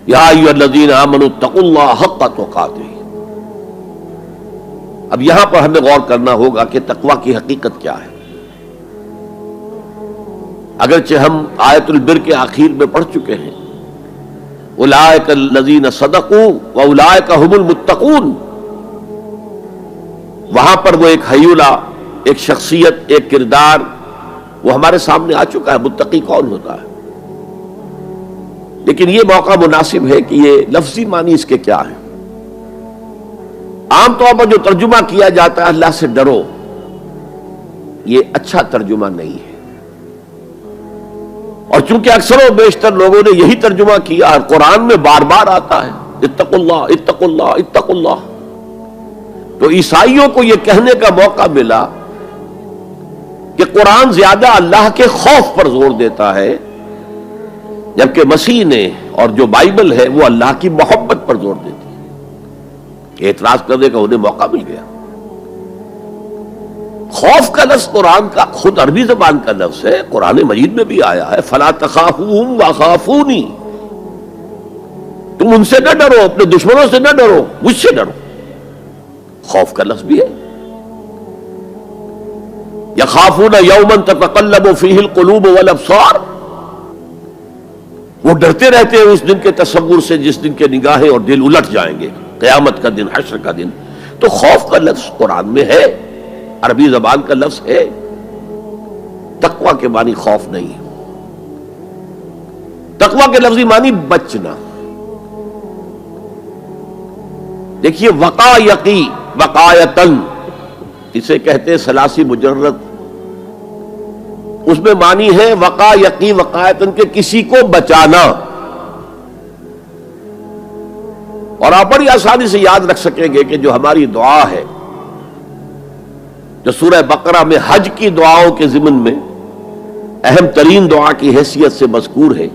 یا ایھا الذین آمنوا اتقوا اللہ حق تقاتہ۔ اب یہاں پر ہمیں غور کرنا ہوگا کہ تقوی کی حقیقت کیا ہے۔ اگرچہ ہم آیت البر کے آخر میں پڑھ چکے ہیں اولئک الذین صدقوا واولئک هم المتقون، وہاں پر وہ ایک حیولہ، ایک شخصیت، ایک کردار وہ ہمارے سامنے آ چکا ہے، متقی کون ہوتا ہے۔ لیکن یہ موقع مناسب ہے کہ یہ لفظی معنی اس کے کیا ہے۔ عام طور پر جو ترجمہ کیا جاتا ہے اللہ سے ڈرو، یہ اچھا ترجمہ نہیں ہے، اور چونکہ اکثر و بیشتر لوگوں نے یہی ترجمہ کیا اور قرآن میں بار بار آتا ہے اتقوا اللہ اتقوا اللہ اتقوا اللہ، تو عیسائیوں کو یہ کہنے کا موقع ملا کہ قرآن زیادہ اللہ کے خوف پر زور دیتا ہے، جبکہ مسیح نے اور جو بائبل ہے وہ اللہ کی محبت پر زور دیتی ہے۔ اعتراض کرنے کا انہیں موقع مل گیا۔ خوف کا لفظ قرآن کا خود عربی زبان کا لفظ ہے، قرآن مجید میں بھی آیا ہے فَلَا تَخَافُوهُمْ وَخَافُونِي، تم ان سے نہ ڈرو، اپنے دشمنوں سے نہ ڈرو، مجھ سے ڈرو۔ خوف کا لفظ بھی ہے۔ یخافون یوما تتقلب فیہ القلوب والابصار، وہ ڈرتے رہتے ہیں اس دن کے تصور سے جس دن کے نگاہیں اور دل الٹ جائیں گے، قیامت کا دن، حشر کا دن۔ تو خوف کا لفظ قرآن میں ہے، عربی زبان کا لفظ ہے۔ تقوی کے معنی خوف نہیں ہے، تقوی کے لفظی معنی بچنا۔ دیکھیے وقا یقی وقایتن، اسے کہتے ہیں ثلاثی مجرد، اس میں معنی ہے وقا یقی وقایتن کے کسی کو بچانا۔ اور آپ بڑی آسانی سے یاد رکھ سکیں گے کہ جو ہماری دعا ہے، جو سورہ بقرہ میں حج کی دعاؤں کے ضمن میں اہم ترین دعا کی حیثیت سے مذکور ہے،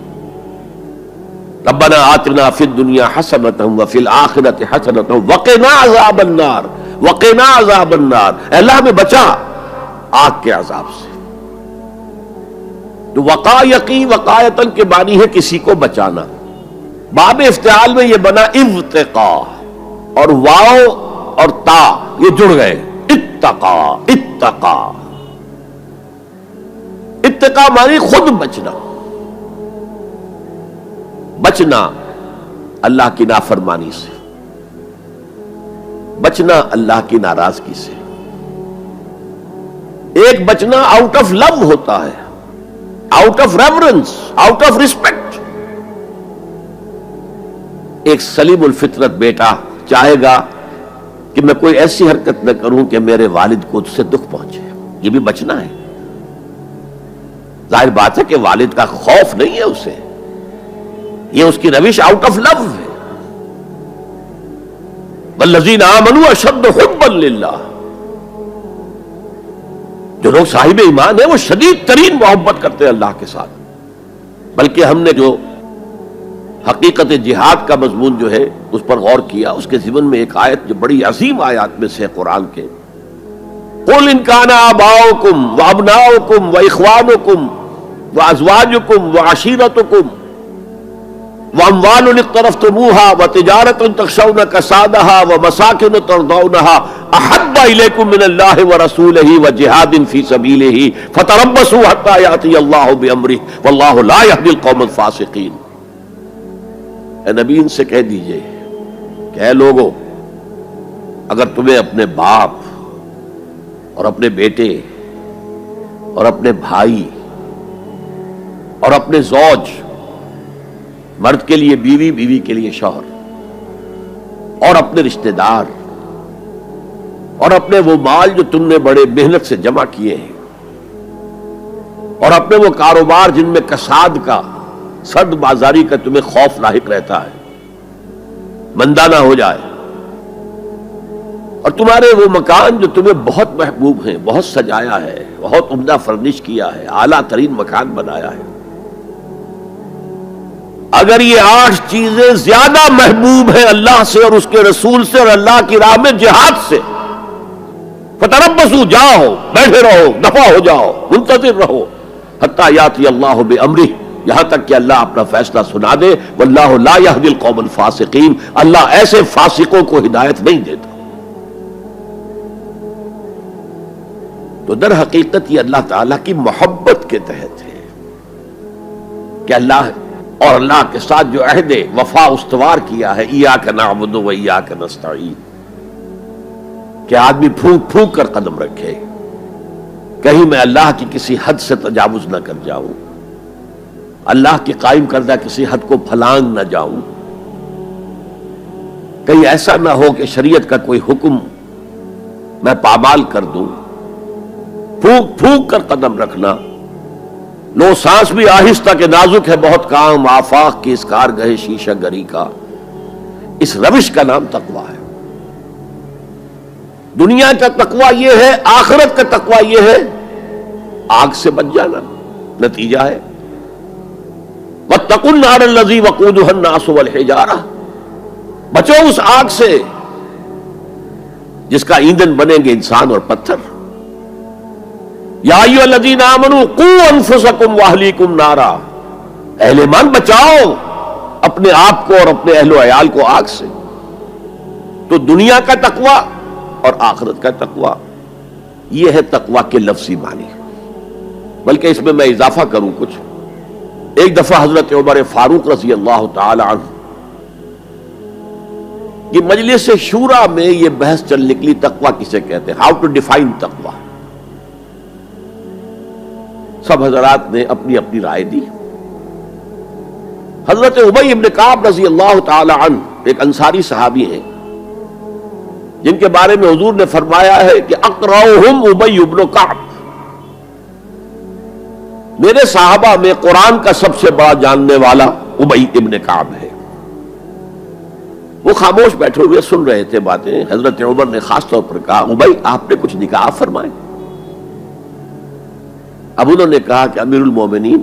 ربنا آتنا فی الدنیا حسنۃ وفی الآخرۃ حسنۃ وقنا عذاب النار وقنا عذاب النار، اے اللہ ہمیں بچا آگ کے عذاب سے۔ تو وقا یقی وقایتن کے معنی ہے کسی کو بچانا۔ باب افتعال میں یہ بنا ابتقا، اور واو اور تا یہ جڑ گئے، اتقا اتقا۔ اتقا معنی خود بچنا، بچنا اللہ کی نافرمانی سے، بچنا اللہ کی ناراضگی سے۔ ایک بچنا آؤٹ آف لو ہوتا ہے، out of reverence, out of respect. ایک سلیم الفطرت بیٹا چاہے گا کہ میں کوئی ایسی حرکت نہ کروں کہ میرے والد کو اس سے دکھ پہنچے، یہ بھی بچنا ہے۔ ظاہر بات ہے کہ والد کا خوف نہیں ہے اسے، یہ اس کی روش آؤٹ آف لو ہے۔ والذین آمنوا اشد حبا للہ، جو لوگ صاحب ایمان ہیں وہ شدید ترین محبت کرتے ہیں اللہ کے ساتھ۔ بلکہ ہم نے جو حقیقت جہاد کا مضمون جو ہے اس پر غور کیا، اس کے ضمن میں ایک آیت جو بڑی عظیم آیات میں سے قرآن کے، قل ان کان آباؤکم وابناؤکم واخوانکم وازواجکم وعشیرتکم واموال اقترفتموها وتجارة تخشون كسادها ومساكن ترضونها احب اليكم من الله ورسوله وجهاد في سبيله فتربصوا حتى ياتي الله بامره والله لا يهدي القوم الفاسقين۔ اے نبی ان سے کہہ دیجئے کہ اے لوگو، اگر تمہیں اپنے باپ اور اپنے بیٹے اور اپنے بھائی اور اپنے زوج، مرد کے لیے بیوی، بیوی کے لیے شوہر، اور اپنے رشتہ دار اور اپنے وہ مال جو تم نے بڑے محنت سے جمع کیے ہیں، اور اپنے وہ کاروبار جن میں کساد کا، سد بازاری کا تمہیں خوف لاحق رہتا ہے، مندہ نہ ہو جائے، اور تمہارے وہ مکان جو تمہیں بہت محبوب ہیں، بہت سجایا ہے، بہت عمدہ فرنش کیا ہے، اعلیٰ ترین مکان بنایا ہے، اگر یہ 8 چیزیں زیادہ محبوب ہیں اللہ سے اور اس کے رسول سے اور اللہ کی راہ میں جہاد سے، فتربصوا، جاؤ، بیٹھے رہو، دفع ہو جاؤ، منتظر رہو، حتی یاتی اللہ بامرہ، یہاں تک کہ اللہ اپنا فیصلہ سنا دے. واللہ لا یہدی القوم الفاسقین، اللہ ایسے فاسقوں کو ہدایت نہیں دیتا. تو در حقیقت یہ اللہ تعالیٰ کی محبت کے تحت ہے کہ اللہ اور اللہ کے ساتھ جو عہد وفا استوار کیا ہے، ایاک نعبد و ایاک نستعین، کہ آدمی پھونک پھونک کر قدم رکھے، کہیں میں اللہ کی کسی حد سے تجاوز نہ کر جاؤں، اللہ کی قائم کردہ کسی حد کو پھلانگ نہ جاؤں، کہیں ایسا نہ ہو کہ شریعت کا کوئی حکم میں پامال کر دوں. پھونک پھونک کر قدم رکھنا، لو سانس بھی آہستہ کہ نازک ہے بہت کام، آفاق کی اس کارگہ شیشہ گری کا، اس روش کا نام تقویٰ ہے. دنیا کا تقویٰ یہ ہے، آخرت کا تقویٰ یہ ہے آگ سے بچ جانا. نتیجہ ہے واتقوا النار الذی وقودها الناس والحجارہ، بچو اس آگ سے جس کا ایندھن بنیں گے انسان اور پتھر. یا ایھا الذین آمنوا قوا انفسکم واہلیکم نارا، اہل ایمان بچاؤ اپنے آپ کو اور اپنے اہل و عیال کو آگ سے. تو دنیا کا تقویٰ اور آخرت کا تقویٰ یہ ہے تقویٰ کے لفظی معنی. بلکہ اس میں اضافہ کروں کچھ. ایک دفعہ حضرت عمر فاروق رضی اللہ تعالی عنہ کی مجلس شورا میں یہ بحث چل نکلی تقویٰ کسے کہتے ہیں، ہاؤ ٹو ڈیفائن تقویٰ. سب حضرات نے اپنی اپنی رائے دی. حضرت ابی ابن کعب رضی اللہ تعالی عنہ ایک انصاری صحابی ہیں جن کے بارے میں حضور نے فرمایا ہے کہ اقرأہم ابی ابن کعب، میرے صحابہ میں قرآن کا سب سے بڑا جاننے والا ابی ابن کعب ہے. وہ خاموش بیٹھے ہوئے سن رہے تھے باتیں. حضرت عمر نے خاص طور پر کہا ابی آپ نے کچھ نکاح فرمائے. اب انہوں نے کہا کہ امیر المومنین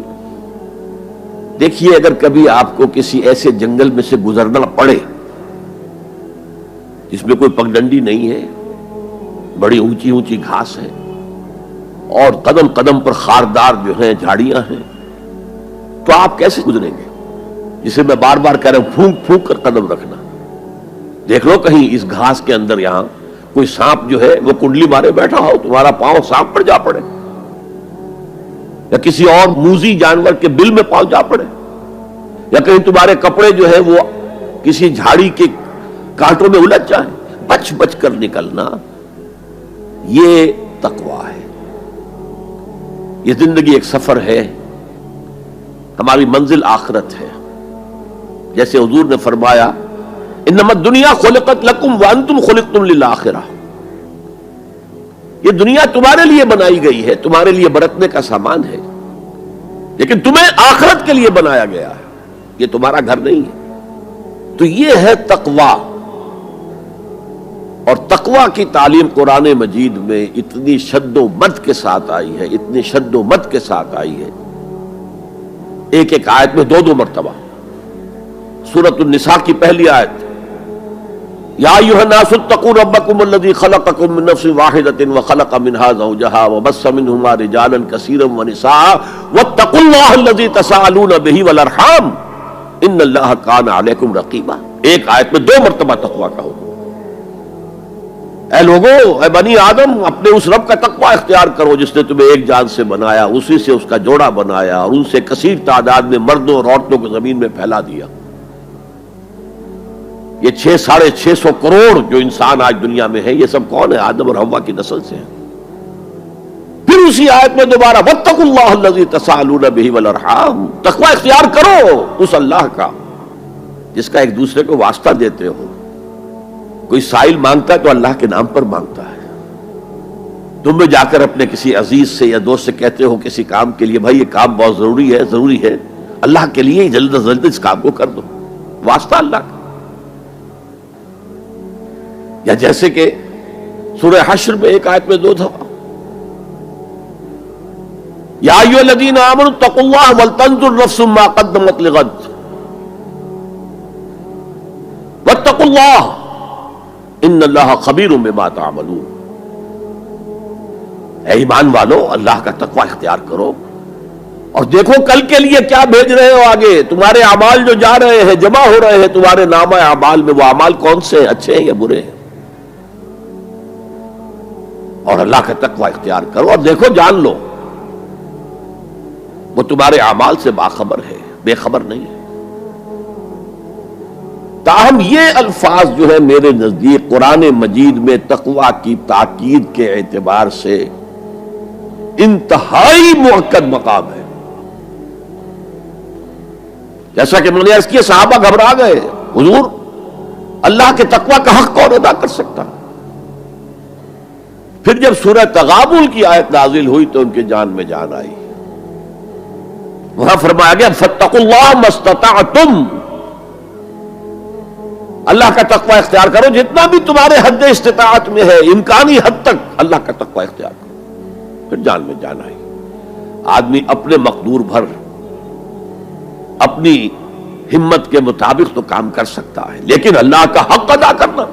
دیکھیے، اگر کبھی آپ کو کسی ایسے جنگل میں سے گزرنا پڑے جس میں کوئی پگڈنڈی نہیں ہے، بڑی اونچی اونچی گھاس ہے اور قدم قدم پر خاردار جو ہیں جھاڑیاں ہیں، تو آپ کیسے گزریں گے؟ جسے میں بار بار کہہ رہا ہوں پھونک پھونک کر قدم رکھنا. دیکھ لو کہیں اس گھاس کے اندر یہاں کوئی سانپ جو ہے وہ کنڈلی مارے بیٹھا ہو، تمہارا پاؤں سانپ پر جا پڑے، یا کسی اور موذی جانور کے بل میں پاؤں جا پڑے، یا کہیں تمہارے کپڑے جو ہے وہ کسی جھاڑی کے کانٹوں میں الجھ جائیں. بچ بچ کر نکلنا یہ تقویٰ ہے. یہ زندگی ایک سفر ہے، ہماری منزل آخرت ہے. جیسے حضور نے فرمایا انما الدنیا خلقت لکم وانتم خلقتم للآخرہ، یہ دنیا تمہارے لیے بنائی گئی ہے، تمہارے لیے برتنے کا سامان ہے، لیکن تمہیں آخرت کے لیے بنایا گیا ہے، یہ تمہارا گھر نہیں ہے. تو یہ ہے تقویٰ. اور تقویٰ کی تعلیم قرآن مجید میں اتنی شد و مد کے ساتھ آئی ہے، اتنی شد و مد کے ساتھ آئی ہے، ایک ایک آیت میں دو دو مرتبہ. سورۃ النساء کی پہلی آیت یا ایھا الناس اتقوا ربکم الذی خلقکم من نفس واحدۃ وخلق منها زوجها وبث منهما رجالا کثیرا ونساء واتقوا اللہ الذی تساءلون به والارحام ان اللہ کان علیکم رقیبا. ایک آیت میں دو مرتبہ تقویٰ کا حکم. اے لوگوں، اے بنی آدم، اپنے اس رب کا تقویٰ اختیار کرو جس نے تمہیں ایک جان سے بنایا، اسی سے اس کا جوڑا بنایا اور ان سے کثیر تعداد میں مردوں اور عورتوں کو زمین میں پھیلا دیا. یہ 600-650 کروڑ جو انسان آج دنیا میں ہے، یہ سب کون ہے؟ آدم اور حوا کی نسل سے ہیں. پھر اسی آیت میں دوبارہ واتقوا اللہ الذی تساءلون به والارحام، تقویٰ اختیار کرو اس اللہ کا جس کا ایک دوسرے کو واسطہ دیتے ہو. کوئی سائل مانگتا ہے تو اللہ کے نام پر مانگتا ہے. تم بھی جا کر اپنے کسی عزیز سے یا دوست سے کہتے ہو کسی کام کے لیے بھائی یہ کام بہت ضروری ہے اللہ کے لیے جلد از جلد اس کام کو کر دو، واسطہ اللہ کا. یا جیسے کہ سورہ حشر میں ایک آیت میں دو دفعہ یا ایھا الذین آمنوا اتقوا اللہ ولتنظر نفس ما قدمت لغد واتقوا اللہ ان اللہ خبیر بما تعملون. اے ایمان والو، اللہ کا تقویٰ اختیار کرو اور دیکھو کل کے لیے کیا بھیج رہے ہو آگے. تمہارے اعمال جو جا رہے ہیں، جمع ہو رہے ہیں تمہارے نامہ اعمال میں، وہ اعمال کون سے ہیں، اچھے ہیں یا برے ہیں؟ اور اللہ کا تقوی اختیار کرو اور دیکھو، جان لو وہ تمہارے اعمال سے باخبر ہے، بے خبر نہیں ہے. تاہم یہ الفاظ جو ہے میرے نزدیک قرآن مجید میں تقوی کی تاکید کے اعتبار سے انتہائی مؤکد مقام ہے. جیسا کہ میں نے عرض کیا، صحابہ گھبرا گئے، حضور اللہ کے تقوی کا حق کون ادا کر سکتا؟ پھر جب سورہ تغابن کی آیت نازل ہوئی تو ان کے جان میں جان آئی. وہاں فرمایا گیا فاتقوا اللہ ما استطعتم، اللہ کا تقوی اختیار کرو جتنا بھی تمہارے حد استطاعت میں ہے، امکانی حد تک اللہ کا تقوی اختیار کرو. پھر جان میں جان آئی. آدمی اپنے مقدور بھر اپنی ہمت کے مطابق تو کام کر سکتا ہے، لیکن اللہ کا حق ادا کرنا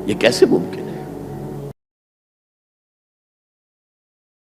یہ کیسے ممکن ہے؟